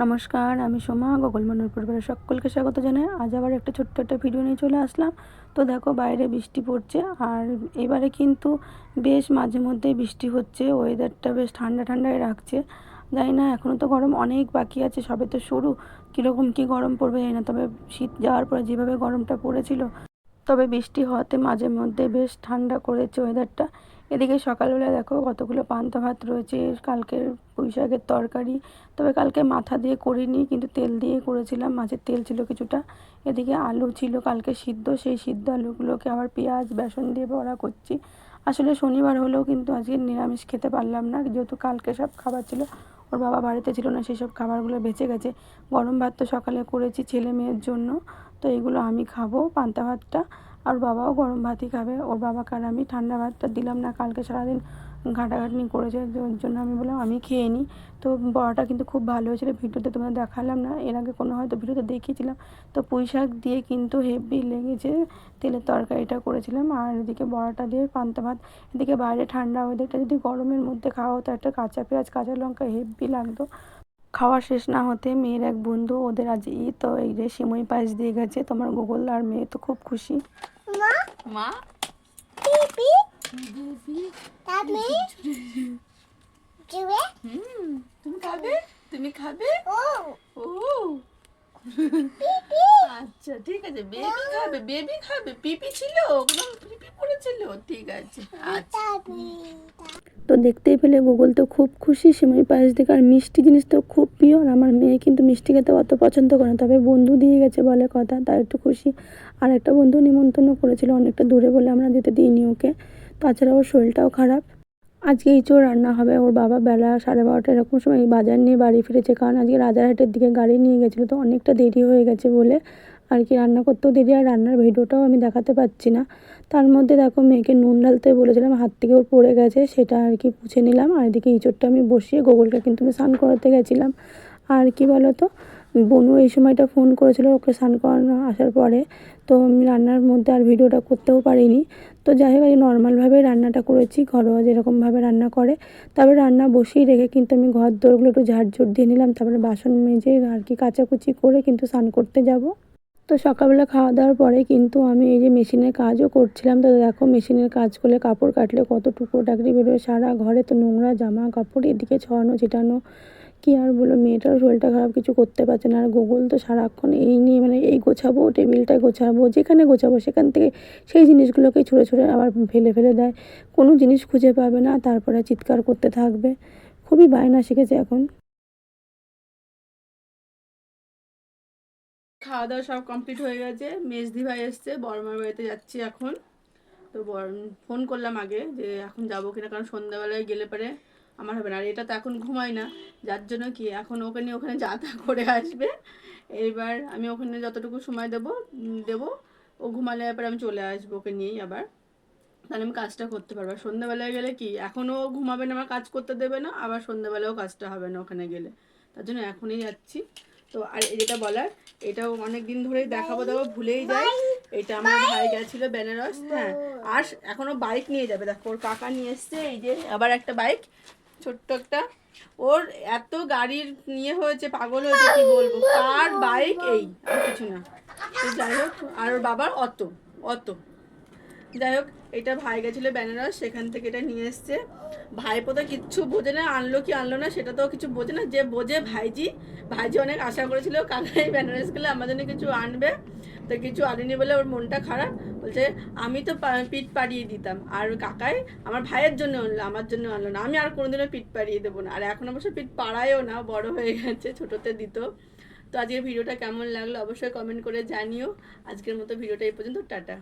নমস্কার, আমি সোমা গুগল মনুর পরিবারের সকলকে স্বাগত জানাই। আজ আবার একটা ছোট্ট একটা ভিডিও নিয়ে চলে আসলাম। তো দেখো বাইরে বৃষ্টি পড়ছে, আর এবারে কিন্তু বেশ মাঝে মধ্যেই বৃষ্টি হচ্ছে, ওয়েদারটা বেশ ঠান্ডা ঠান্ডাই রাখছে। জানি না, এখনও তো গরম অনেক বাকি আছে, সবে তো শুরু। কীরকম কী গরম পড়বে জানি না, তবে শীত যাওয়ার পরে যেভাবে গরমটা পড়েছিল, তবে বৃষ্টি হওয়াতে মাঝে মধ্যে বেশ ঠান্ডা করেছে ওয়েদারটা। এদিকে সকালবেলা দেখো কতগুলো পান্তা ভাত রয়েছে, কালকের পুঁই শাকের তরকারি। তবে কালকে মাথা দিয়ে করিনি, কিন্তু তেল দিয়ে করেছিলাম, মাছের তেল ছিল কিছুটা। এদিকে আলু ছিল কালকে সিদ্ধ, সেই সিদ্ধ আলুগুলোকে আবার পেঁয়াজ বেসন দিয়ে বড়া করছি। আসলে শনিবার হলেও কিন্তু আজকে নিরামিষ খেতে পারলাম না, যেহেতু কালকে সব খাবার ছিল, ওর বাবা বাড়িতে ছিল না, সেই সব খাবারগুলো বেঁচে গেছে। গরম ভাত তো সকালে করেছি ছেলে মেয়ের জন্য, তো এগুলো আমি খাবো পান্তা ভাতটা। আর বাবাও গরম ভাতই খাবে, ওর বাবাকে আর আমি ঠান্ডা ভাতটা দিলাম না, কালকে সারাদিন ঘাটাঘাটনি করেছে, ওর জন্য আমি বললাম আমি খেয়ে নিই। তো বড়াটা কিন্তু খুব ভালো হয়েছিল, ভিডিওতে তোমাদের দেখালাম না, এর আগে কোনো হয়তো ভিডিওতে দেখিয়েছিলাম। তো পুঁই শাক দিয়ে কিন্তু হেভি লেগেছে, তেলের তরকারিটা করেছিলাম, আর এদিকে বড়াটা দিয়ে পান্তা ভাত। এদিকে বাইরে ঠান্ডা ওয়েদারটা যদি গরমের মধ্যে খাওয়া হতো, একটা কাঁচা পেঁয়াজ কাঁচা লঙ্কা হেভি লাগতো। খাওয়া শেষ না হতে মেয়ের এক বন্ধু, ওদের আজ ঈদ, তো এই রে সিমই পায়েস দিয়ে গেছে তোমার গুগল, আর মেয়ে তো খুব খুশি। মা মা পিপি পিপি তাতে জিবে তুমি খাবে, তুমি খাবে। ও ও পিপি আচ্ছা ঠিক আছে, বেবি খাবে, বেবি খাবে। পিপি ছিল, ওগুলো পিপি পড়েছিল, ঠিক আছে আচ্ছা। তো দেখতেই পেলে গুগল তো খুব খুশি সিমই পায়েস দেখে, আর মিষ্টি জিনিস তো খুব প্রিয়। আর আমার মেয়ে কিন্তু মিষ্টি খেতে অত পছন্দ করে না, তবে বন্ধু দিয়ে গেছে বলে কথা, তাই একটু খুশি। আর একটা বন্ধু নিমন্ত্রণ করেছিল অনেকটা দূরে বলে আমরা যেতে দিইনি ওকে। তাছাড়া ওর শরীরটাও খারাপ। আজকে ইঁচড় রান্না হবে, ওর বাবা বেলা 12:30 এরকম সময় বাজার নিয়ে বাড়ি ফিরেছে, কারণ আজকে রাজারহাটের দিকে গাড়ি নিয়ে গেছিলো, তো অনেকটা দেরি হয়ে গেছে বলে আর কি রান্না করতেও দেরি, আর রান্নার ভিডিওটাও আমি দেখাতে পাচ্ছি না। তার মধ্যে দেখো মেয়েকে নুন ঢালতে বলেছিলাম, হাত থেকে ওর পড়ে গেছে, সেটা আর কি পুছে নিলাম। আর এদিকে ইঁচড়টা আমি বসিয়ে গোগলকে কিন্তু আমি স্নান করাতে গেছিলাম। আর কি বলো তো, বনু এই সময়টা ফোন করেছিল ওকে স্নান করানো আসার পরে, তো আমি রান্নার মধ্যে আর ভিডিওটা করতেও পারিনি। তো যাই হোক, নর্মালভাবে রান্নাটা করেছি, ঘরোয়া যেরকমভাবে রান্না করে। তারপরে রান্না বসিয়ে রেখে কিন্তু আমি ঘর দোরগুলো একটু ঝাড়ঝুট দিয়ে নিলাম, তারপরে বাসন মেজে আর কি কাচাকুচি করে কিন্তু স্নান করতে যাব। তো সকালবেলা খাওয়া দাওয়ার পরে কিন্তু আমি এই যে মেশিনের কাজও করছিলাম। তো দেখো মেশিনের কাজ করলে কাপড় কাটলে কত টুকরো টাকরি বেরোয়, সারা ঘরে তো নোংরা জামা কাপড়, এদিকে ছড়ানো ছিটানো। কি আর বলো, মেয়েটার শরীরটা খারাপ, কিছু করতে পারছে না। আর গুগল তো সারাক্ষণ এই নিয়ে, মানে এই গোছাবো, টেবিলটায় গোছাবো, যেখানে গোছাবো সেখান থেকে সেই জিনিসগুলোকে ছুঁড়ে ছুঁড়ে আবার ফেলে ফেলে দেয়, কোনো জিনিস খুঁজে পাবে না, তারপরে চিৎকার করতে থাকবে। খুবই বায়না শিখেছে এখন। খাওয়া দাওয়া সব কমপ্লিট হয়ে গেছে, মেজদি ভাই এসছে, বড়মার বাড়িতে যাচ্ছি এখন। তো ফোন করলাম আগে যে এখন যাবো কিনা, কারণ সন্ধ্যাবেলায় গেলে পরে আমার হবে না, আর এটা তো এখন ঘুমাই না, যার জন্য কি এখন ওকে নিয়ে ওখানে যা তা করে আসবে। এইবার আমি ওখানে যতটুকু সময় দেবো দেবো, ও ঘুমালে এবার আমি চলে আসবো ওকে নিয়েই আবার, তাহলে আমি কাজটা করতে পারবো। সন্ধ্যাবেলায় গেলে কি এখনও ঘুমাবে না, আমার কাজ করতে দেবে না, আবার সন্ধ্যাবেলাও কাজটা হবে না ওখানে গেলে, তার জন্য এখনই যাচ্ছি। তো আর যেটা বলার, এটাও অনেক দিন ধরেই দেখাবো ভুলেই যাই। এটা আমার ভাই গেছিলো বেনারস, হ্যাঁ, আর এখনও বাইক নিয়ে যাবে, দেখো ওর কাকা নিয়ে এসছে, এই যে আবার একটা বাইক, ছোট্ট একটা। ওর এত গাড়ির নিয়ে হয়েছে, পাগল হয়েছে, কি বলবো, কার বাইক এই, আর কিছু না। তো যাই হোক, আর ওর বাবার অত অত যাই হোক, এটা ভাই গেছিলো বেনারস, সেখান থেকে এটা নিয়ে এসছে। ভাইপো তো কিচ্ছু বোঝে না, আনলো কি আনলো না সেটা তো কিছু বোঝে না, যে বোঝে ভাইজি। ভাইজি অনেক আশা করেছিল কাকাই বেনারস গেলে আমার জন্য কিছু আনবে, তো কিছু আনেনি বলে ওর মনটা খারাপ। বলছে আমি তো পিঠ পাড়িয়ে দিতাম, আর কাকাই আমার ভাইয়ের জন্য আনলো, আমার জন্য আনলো না, আমি আর কোনোদিনও পিঠ পাড়িয়ে দেবো না। আর এখন অবশ্য পিঠ পাড়ায়ও না, বড় হয়ে গেছে, ছোটোতে দিত। তো আজকের ভিডিওটা কেমন লাগলো অবশ্যই কমেন্ট করে জানিও। আজকের মতো ভিডিওটা এই পর্যন্ত, টাটা।